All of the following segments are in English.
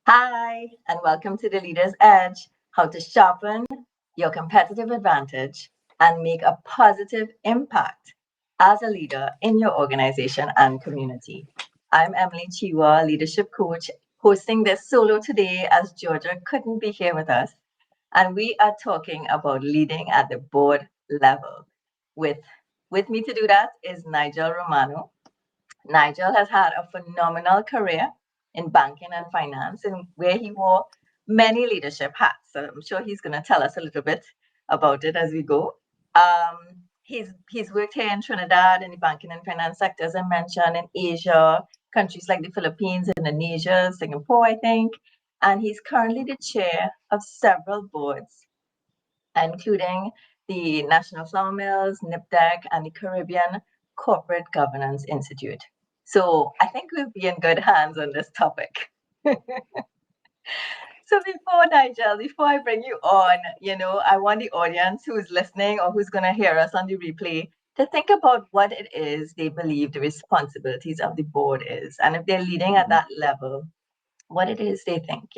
Hi, and welcome to the Leader's Edge, how to sharpen your competitive advantage and make a positive impact as a leader in your organization and community. I'm Emily Chiwa, leadership coach, hosting this solo today as Georgia couldn't be here with us. And we are talking about leading at the board level. With, with me to do that is Nigel Romano. Nigel has had a phenomenal career in banking and finance, and where he wore many leadership hats. So I'm sure he's going to tell us a little bit about it as we go. He's worked here in Trinidad in the banking and finance sector, as I mentioned, in Asia, countries like the Philippines, Indonesia, Singapore, I think. And he's currently the chair of several boards, including the National Flour Mills, NIPDEC, and the Caribbean Corporate Governance Institute. So I think we'll be in good hands on this topic. So before I bring you on, I want the audience who is listening or who's going to hear us on the replay to think about what it is they believe the responsibilities of the board is. And if they're leading at that level, what it is they think.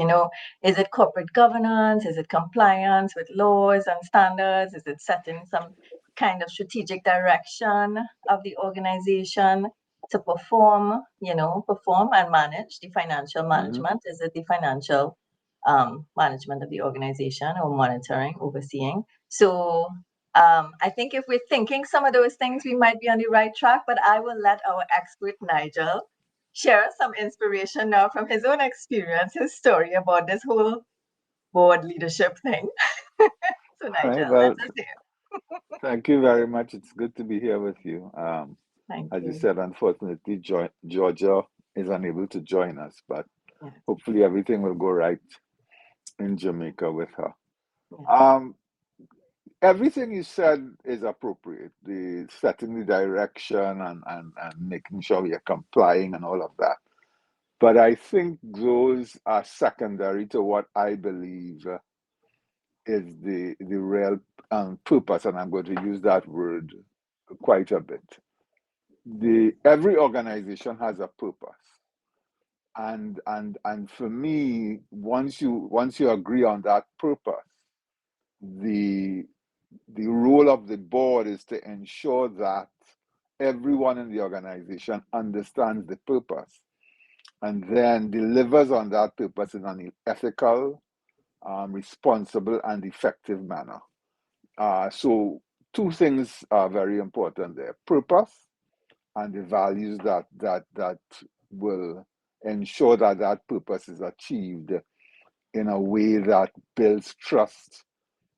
Is it corporate governance? Is it compliance with laws and standards? Is it setting some kind of strategic direction of the organization to perform and manage the financial Mm-hmm. management? Is it the financial management of the organization or monitoring, overseeing? So I think if we're thinking some of those things, we might be on the right track, but I will let our expert Nigel share some inspiration now from his own experience, his story about this whole board leadership thing. So, Right. Nigel, let's Well, just hear. thank you very much. It's good to be here with you. Thank As you you. said, unfortunately, Georgia is unable to join us, but Yes, hopefully everything will go right in Jamaica with her. yes. Um, Everything you said is appropriate. The setting the direction and making sure we are complying and all of that. But I think those are secondary to what I believe is the real purpose, and I'm going to use that word quite a bit. The every organization has a purpose, and for me, once you agree on that purpose, the the role of the board is to ensure that everyone in the organization understands the purpose and then delivers on that purpose in an ethical, responsible, and effective manner. So two things are very important there: purpose and the values that will ensure that that purpose is achieved in a way that builds trust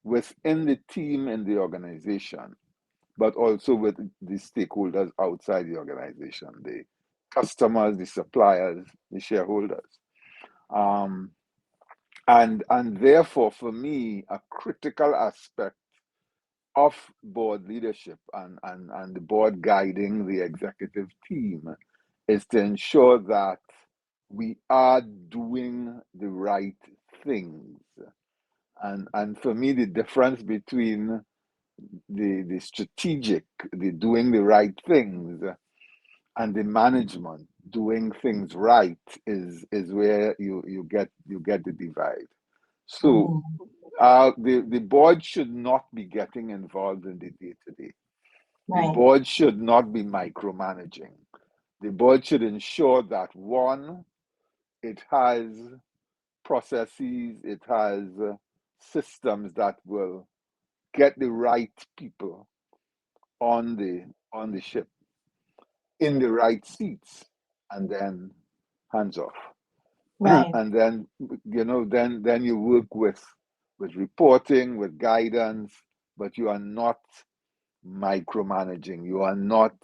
within the team in the organization, but also with the stakeholders outside the organization, the customers, the suppliers, the shareholders. Um, and therefore, for me, a critical aspect of board leadership and the board guiding the executive team is to ensure that we are doing the right things. And for me, the difference between the strategic, the doing the right things, and the management doing things right is where you get the divide. So Mhm. the board should not be getting involved in the day to day. The Right. board should not be micromanaging. The board should ensure that one, it has processes, it has systems that will get the right people on the ship in the right seats, and then hands off. Right. And then then you work with reporting, with guidance, but you are not micromanaging. You are not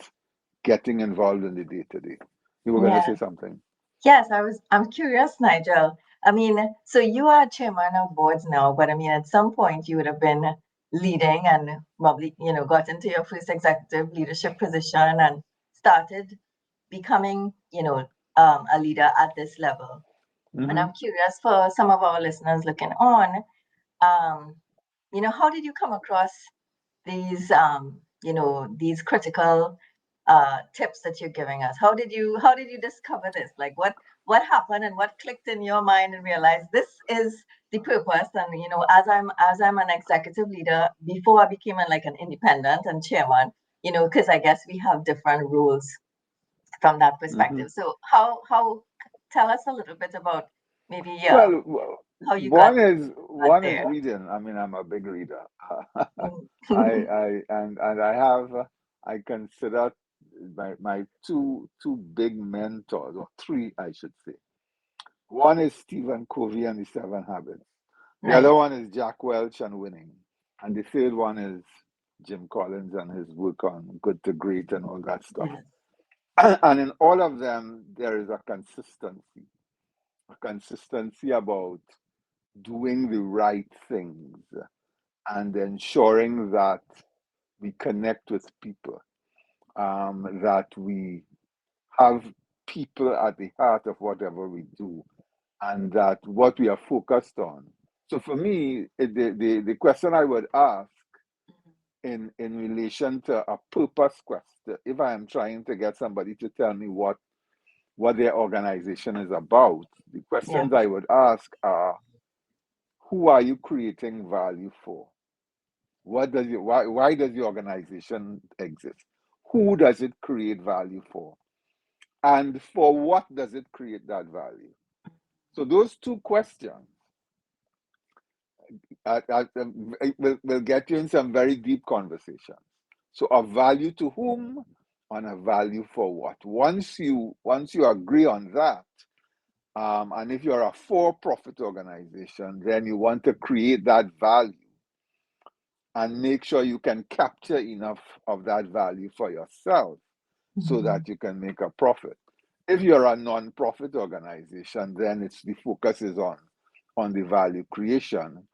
getting involved in the day to day. You were going to Yeah. say something. Yes, I'm curious, Nigel. I mean, so you are chairman of boards now, but I mean, at some point you would have been leading and probably, got into your first executive leadership position and started becoming, a leader at this level. And Hmm. I'm curious for some of our listeners looking on, um, how did you come across these critical tips that you're giving us. How did you discover this? Like what happened and what clicked in your mind and realized this is the purpose? And as I'm an executive leader, before I became like an independent and chairman, because I guess we have different rules from that perspective. So how tell us a little bit about maybe Well, how you got one is there. reading. I mean, I'm a big reader. Mm. I consider my two big mentors, or three, I should say. One is Stephen Covey and the Seven Habits. The Right. other one is Jack Welch and Winning. And the third one is Jim Collins and his work on Good to Great and all that stuff. Yes. And in all of them, there is a consistency about doing the right things and ensuring that we connect with people, that we have people at the heart of whatever we do, and that what we are focused on. So for me, the question I would ask in relation to a purpose question, if I am trying to get somebody to tell me what their organization is about, the Yeah. questions I would ask are, who are you creating value for? Why does the organization exist? Who does it create value for? And for what does it create that value? So those two questions will get you in some very deep conversations. So a value to whom and a value for what? Once you agree on that, and if you're a for-profit organization, then you want to create that value and make sure you can capture enough of that value for yourself so Mhm. that you can make a profit. If you're a non-profit organization, then the focus is on the value creation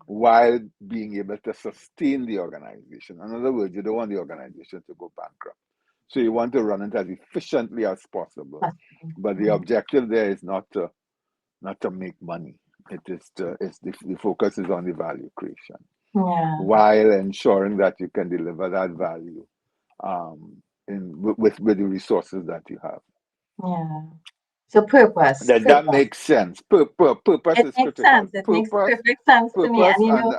while being able to sustain the organization. In other words, you don't want the organization to go bankrupt. So you want to run it as efficiently as possible. But the Mhm. objective there is not to make money. The focus is on the value creation Yeah. while ensuring that you can deliver that value with the resources that you have. Yeah. So purpose, Does that purpose. make sense? Purpose It is makes critical. sense. It makes Purpose, perfect sense to me. purpose,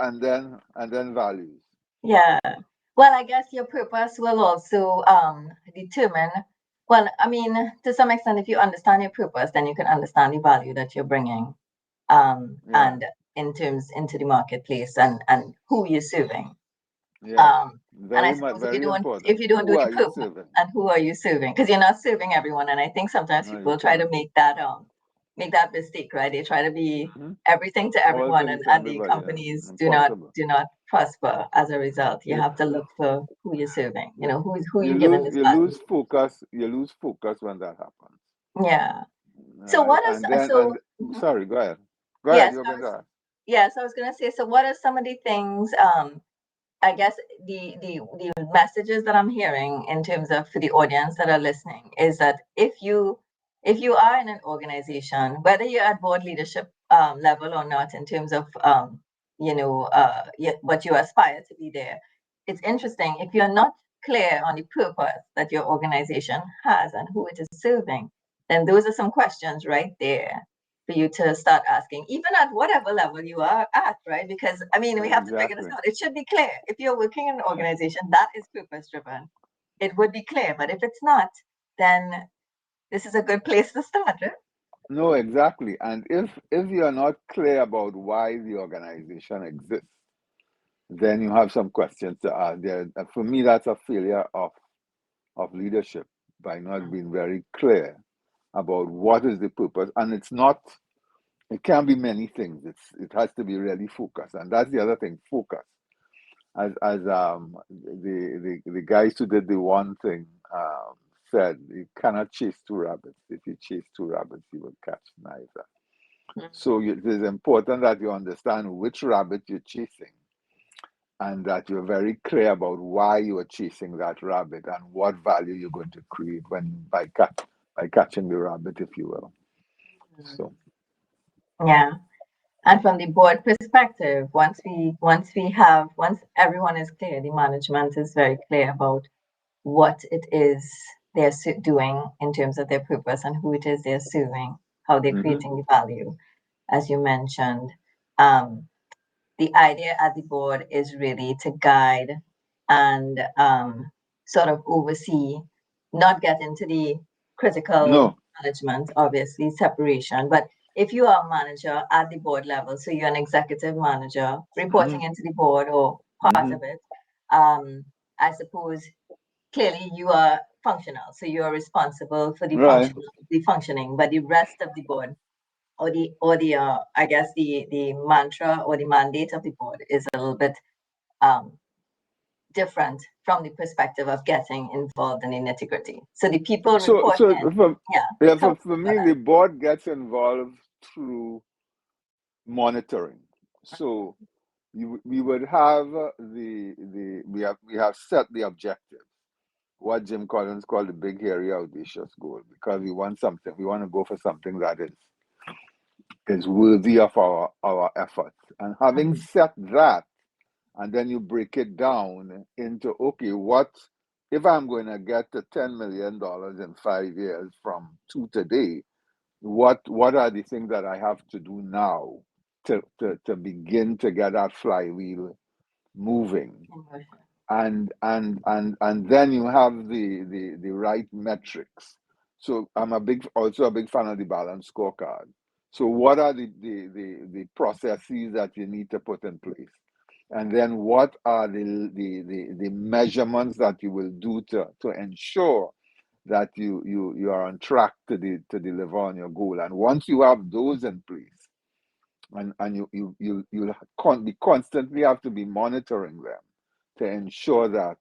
and then values. Yeah. Well, I guess your purpose will also determine. Well, I mean, to some extent, if you understand your purpose, then you can understand the value that you're bringing, Yeah, and in terms into the marketplace and who you're serving. yes, Um, and I very much, suppose very if important. you don't do Who the are you purpose serving? and who are you serving, because you're not serving everyone. And I think sometimes No, you people try to can't. make that mistake, right? They try to be Mhm. everything to All everyone, things and, to and the everybody. companies do not Impossible. do not prosper as a result. You You, have to look for who you're serving. you, Who you you giving lose this you value. lose focus. You lose focus when that happens. Yeah. All So right, what is and then so? and Mhm. sorry, go ahead. Go ahead. Yes, You're I going to was. ask. Yes, I was gonna say. So what are some of the things? I guess the messages that I'm hearing in terms of for the audience that are listening is that if you are in an organization, whether you're at board leadership level or not, in terms of what you aspire to be there, it's interesting if you're not clear on the purpose that your organization has and who it is serving, then those are some questions right there for you to start asking, even at whatever level you are at, right? Because I mean, we have to figure this Exactly. out. It should be clear. If you're working in an organization that is purpose driven, it would be clear. But if it's not, then this is a good place to start, right? No, exactly. And if you're not clear about why the organization exists, then you have some questions to ask. For me, that's a failure of leadership by not being very clear about what is the purpose. And it can be many things. It has to be really focused. And that's the other thing, focus. As the guys who did the one thing said, you cannot chase two rabbits. If you chase two rabbits, you will catch neither. So it is important that you understand which rabbit you're chasing and that you're very clear about why you are chasing that rabbit and what value you're going to create by catching the rabbit, if you will. So Yeah. And from the board perspective, once everyone is clear, the management is very clear about what it is they're doing in terms of their purpose and who it is they're serving, how they're creating the value, as you mentioned. Um, the idea at the board is really to guide and sort of oversee, not get into the critical No. management, obviously, separation. But if you are a manager at the board level, so you're an executive manager reporting into the board or part of it, I suppose clearly you are functional. So you are responsible for the Right. the functioning, but the rest of the board or the I guess the mantra or the mandate of the board is a little bit um, different from the perspective of getting involved in the nitty gritty. So the people So report so in, for, yeah. yeah, Talk for about me, that. the board gets involved through monitoring. So we would have we have set the objective, what Jim Collins called the big, hairy, audacious goal, because we want something. We want to go for something that is worthy of our efforts. And having Mhm. set that, and then you break it down into, okay, what if I'm going to get to $10 million in 5 years from today? What are the things that I have to do now to begin to get that flywheel moving? And then you have the right metrics. So I'm also a big fan of the balance scorecard. So what are the processes that you need to put in place? And then what are the measurements that you will do to ensure that you are on track to deliver on your goal? And once you have those in place, and you'll be constantly have to be monitoring them to ensure that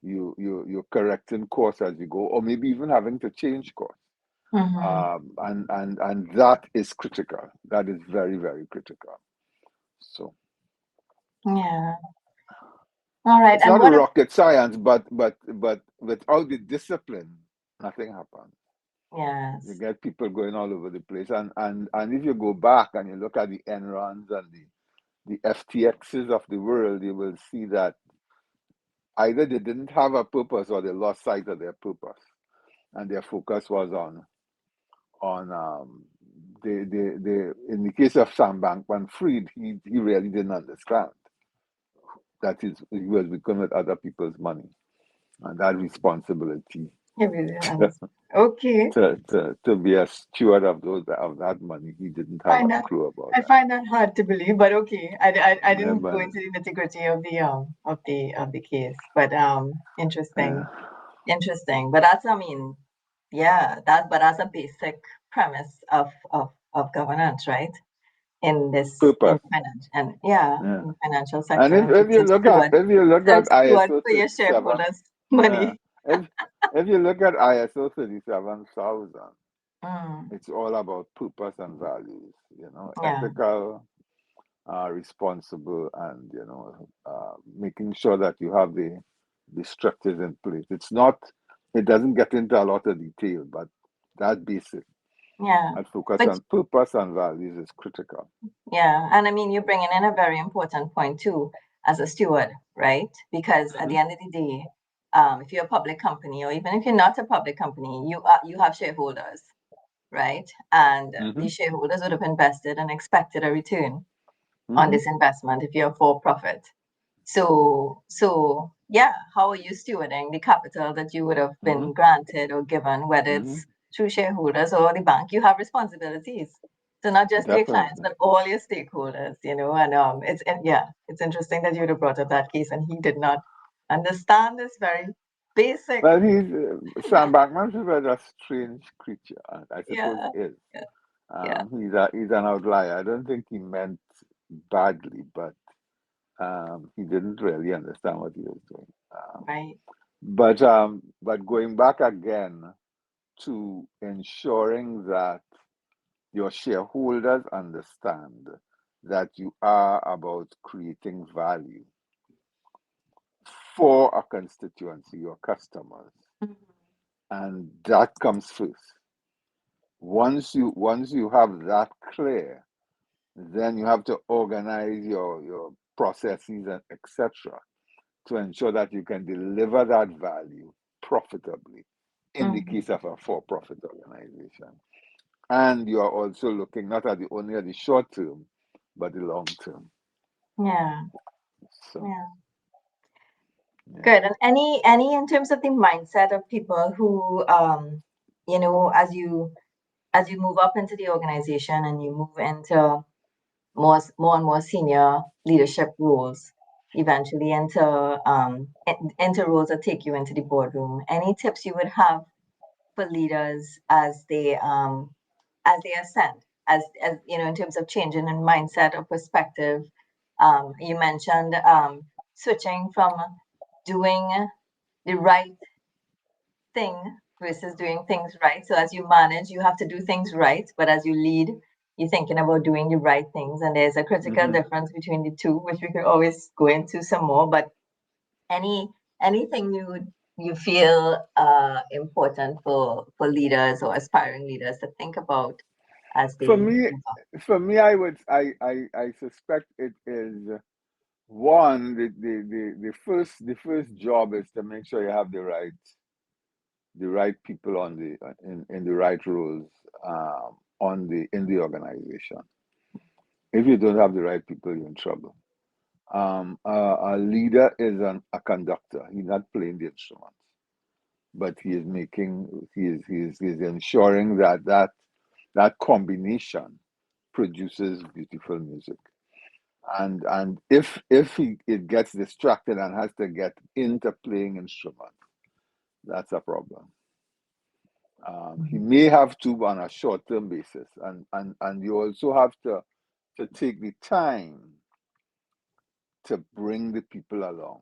you're correcting course as you go, or maybe even having to change course. Mhm. And that is critical. That is very, very critical. So Yeah. All right. it's And not a what? rocket science, but without the discipline, nothing happens. You Yes. get people going all over the place. And if you go back and you look at the Enrons and the FTXs of the world, you will see that either they didn't have a purpose or they lost sight of their purpose, and their focus was on in the case of Sam Bankman-Fried, he really didn't understand that he was working with other people's money, and that responsibility Here we to, go. Okay. to be a steward of that money, he didn't have a Find that clue about I that. find that hard to believe, but okay. I Yeah, didn't go but into the nitty-gritty of the case, but yeah, interesting. But that's, I mean, yeah, that's a basic premise of governance, right? In this in purpose. finance and yeah, Yeah. in the financial And sector, if you look at steward ISO for your 37, shareholders' yeah, money. if you look at ISO 37,000, Mm, it's all about purpose and values, yeah, ethical, responsible, and making sure that you have the structures in place. It doesn't get into a lot of detail, but that basic, yeah. that focus But on purpose and values is critical. yeah, and I mean, you're bringing in a very important point too, as a steward, right? Because at the Hmm. end of the day, if you're a public company, or even if you're not a public company, you have shareholders, right? And Hmm. the shareholders would have invested and expected a return on Hmm. this investment if you're for profit. So yeah, how are you stewarding the capital that you would have Hmm. been granted or given, whether Hmm. it's through shareholders or the bank? You have responsibilities. So not just to your clients, Definitely. but all your stakeholders, and yeah, it's interesting that you would have brought up that case and he did not understand this very basic. Well, Sam Bankman is a strange creature, I suppose Yeah, is. yeah, yeah, He's an outlier. I don't think he meant badly, but he didn't really understand what he was doing. right. But going back again to ensuring that your shareholders understand that you are about creating value for a constituency, your customers, Mhm. and that comes first. Once you have that clear, then you have to organize your processes and etc. to ensure that you can deliver that value profitably in the case of a for-profit organization. And you are also looking not at only at the short term, but the long term. Yeah. So, Yeah. yeah. Good. And any in terms of the mindset of people who you know, as you move up into the organization and you move into more and more senior leadership roles, eventually into roles that take you into the boardroom, any tips you would have for leaders as they ascend, as you know, in terms of changing in mindset or perspective? You mentioned switching from doing the right thing versus doing things right. So as you manage, you have to do things right, but as you lead, you're thinking about doing the right things. And there's a critical difference between the two, which we could always go into some more. But anything you feel important for leaders or aspiring leaders to think about as they For me, move up? I suspect it is one, the first job is to make sure you have the right people on in the right roles in the organization. If you don't have the right people, you're in trouble. A leader is a conductor. He's not playing the instruments, but he is ensuring that combination produces beautiful music. And if it gets distracted and has to get into playing instruments, that's a problem. He may have to on a short-term basis, and you also have to take the time to bring the people along.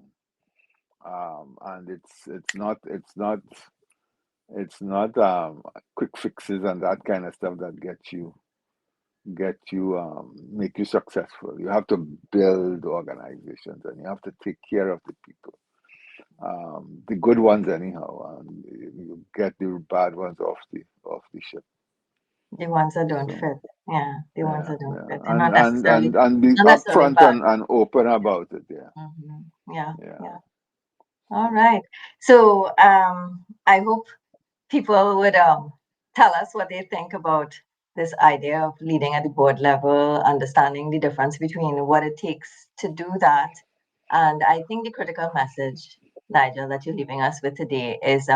And it's not quick fixes and that kind of stuff that make you successful. You have to build organizations and you have to take care of the people. The good ones anyhow, and you get the bad ones off the ship. The ones that don't So fit. Yeah, the ones yeah, that don't yeah, fit. They're not necessarily and be not necessarily upfront bad. and open about it. Yeah, Yeah, yeah. yeah. All right. So I hope people would tell us what they think about this idea of leading at the board level, understanding the difference between what it takes to do that. And I think the critical message, Nigel, that you're leaving us with today is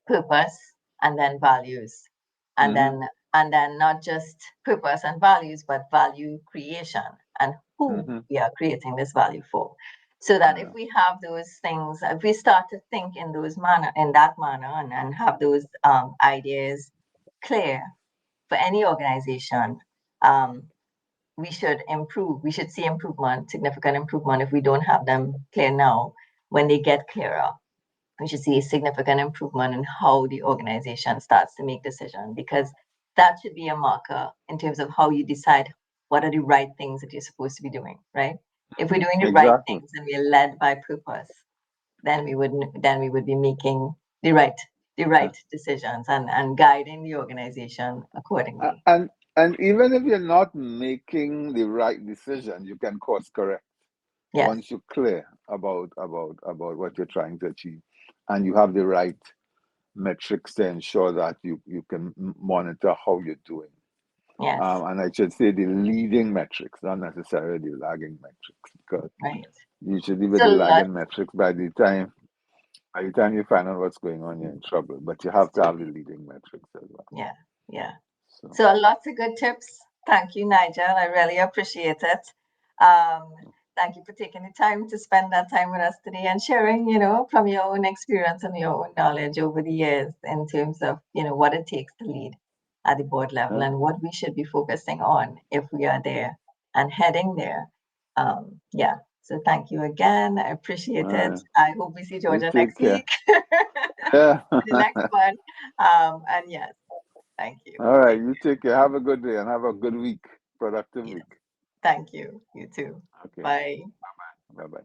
purpose and then values. And Mm-hmm, then not just purpose and values, but value creation and who mm-hmm, we are creating this value for. So that if yeah, we have those things, if we start to think in that manner, and have those ideas clear for any organization, um, we should improve. We should see improvement, significant improvement. If we don't have them clear now, when they get clearer, we should see a significant improvement in how the organization starts to make decisions, because that should be a marker in terms of how you decide what are the right things that you're supposed to be doing, right? If we're doing the right exactly. things and we're led by purpose, then we would be making the right decisions and guiding the organization A- accordingly. And and even if you're not making the right decision, you can course correct Yes, once you're clear about what you're trying to achieve, and you have the right metrics to ensure that you can monitor how you're doing. yes, And I should say the leading metrics, not necessarily the lagging metrics, because right. usually with So the lots, lagging metrics, by the time you find out what's going on, you're in trouble. But you have to have the leading metrics as well. yeah, yeah. So So lots of good tips. Thank you, Nigel. I really appreciate it. Um, Thank you for taking the time to spend that time with us today and sharing, from your own experience and your own knowledge over the years in terms of, what it takes to lead at the board level yeah. and what we should be focusing on if we are there and heading there. Yeah. So thank you again. I All appreciate it. right. I hope we see You Georgia take next care. week Yeah. for the next one. And yes, thank you. All right. Take You take care. Have a good day and have a good week. Productive care. Yes, week. thank you. You too. Okay. Bye. Bye bye.